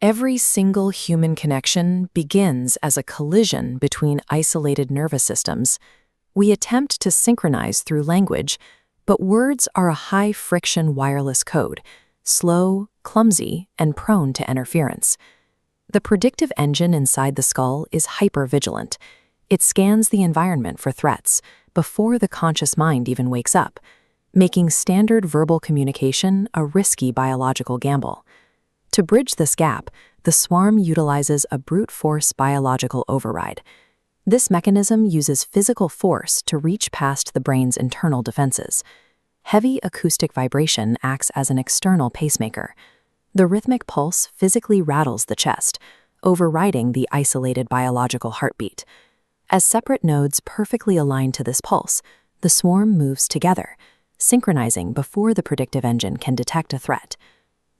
Every single human connection begins as a collision between isolated nervous systems. We attempt to synchronize through language, but words are a high-friction wireless code, slow, clumsy, and prone to interference. The predictive engine inside the skull is hyper-vigilant. It scans the environment for threats before the conscious mind even wakes up, making standard verbal communication a risky biological gamble. To bridge this gap, the swarm utilizes a brute force biological override. This mechanism uses physical force to reach past the brain's internal defenses. Heavy acoustic vibration acts as an external pacemaker. The rhythmic pulse physically rattles the chest, overriding the isolated biological heartbeat. As separate nodes perfectly align to this pulse, the swarm moves together, synchronizing before the predictive engine can detect a threat.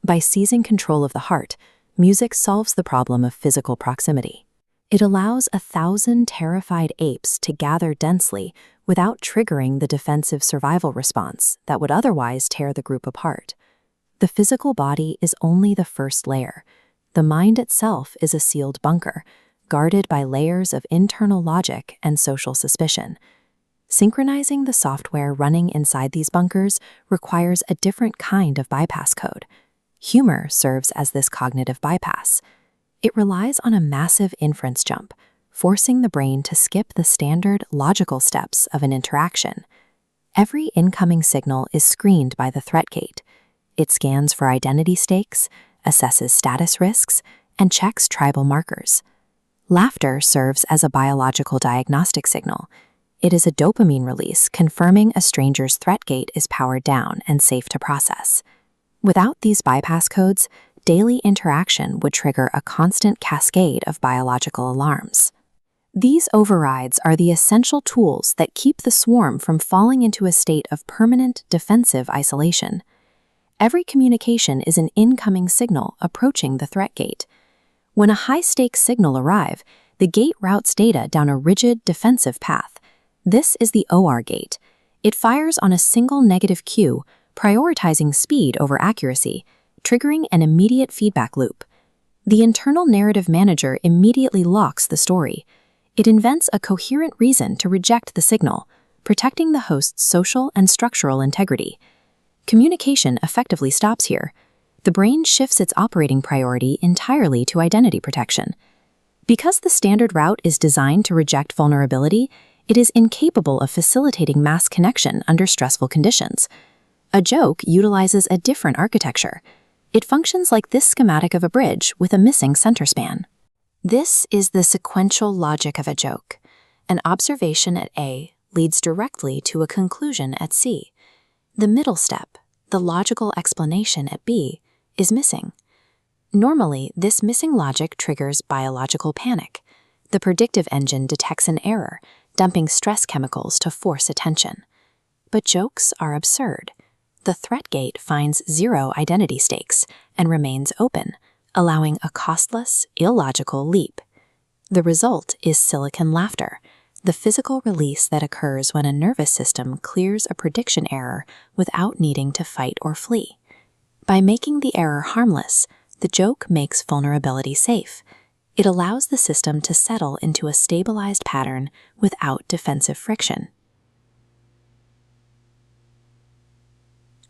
By seizing control of the heart, music solves the problem of physical proximity. It allows 1,000 terrified apes to gather densely without triggering the defensive survival response that would otherwise tear the group apart. The physical body is only the first layer. The mind itself is a sealed bunker, guarded by layers of internal logic and social suspicion. Synchronizing the software running inside these bunkers requires a different kind of bypass code. Humour serves as this cognitive bypass. It relies on a massive inference jump, forcing the brain to skip the standard logical steps of an interaction. Every incoming signal is screened by the threat gate. It scans for identity stakes, assesses status risks, and checks tribal markers. Laughter serves as a biological diagnostic signal. It is a dopamine release confirming a stranger's threat gate is powered down and safe to process. Without these bypass codes, daily interaction would trigger a constant cascade of biological alarms. These overrides are the essential tools that keep the swarm from falling into a state of permanent defensive isolation. Every communication is an incoming signal approaching the threat gate. When a high-stakes signal arrives, the gate routes data down a rigid defensive path. This is the OR gate. It fires on a single negative cue, prioritizing speed over accuracy, triggering an immediate feedback loop. The internal narrative manager immediately locks the story. It invents a coherent reason to reject the signal, protecting the host's social and structural integrity. Communication effectively stops here. The brain shifts its operating priority entirely to identity protection. Because the standard route is designed to reject vulnerability, it is incapable of facilitating mass connection under stressful conditions. A joke utilizes a different architecture. It functions like this schematic of a bridge with a missing center span. This is the sequential logic of a joke. An observation at A leads directly to a conclusion at C. The middle step, the logical explanation at B, is missing. Normally, this missing logic triggers biological panic. The predictive engine detects an error, dumping stress chemicals to force attention. But jokes are absurd. The threat gate finds zero identity stakes and remains open, allowing a costless, illogical leap. The result is silicon laughter, the physical release that occurs when a nervous system clears a prediction error without needing to fight or flee. By making the error harmless, the joke makes vulnerability safe. It allows the system to settle into a stabilized pattern without defensive friction.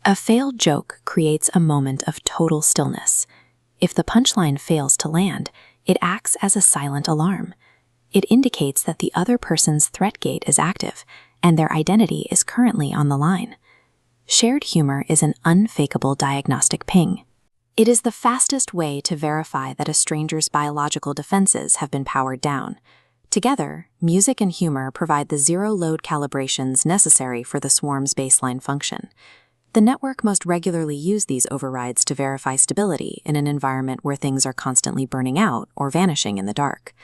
A failed joke creates a moment of total stillness. If the punchline fails to land, it acts as a silent alarm. It indicates that the other person's threat gate is active and their identity is currently on the line. Shared humor is an unfakeable diagnostic ping. It is the fastest way to verify that a stranger's biological defenses have been powered down. Together, music and humor provide the zero-load calibrations necessary for the swarm's baseline function. The network must regularly use these overrides to verify stability in an environment where things are constantly burning out or vanishing in the dark.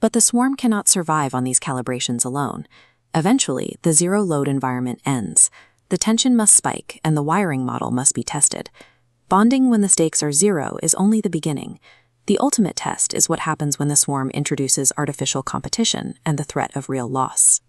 But the swarm cannot survive on these calibrations alone. Eventually, the zero-load environment ends. The tension must spike, and the wiring model must be tested. Bonding when the stakes are zero is only the beginning. The ultimate test is what happens when the swarm introduces artificial competition and the threat of real loss.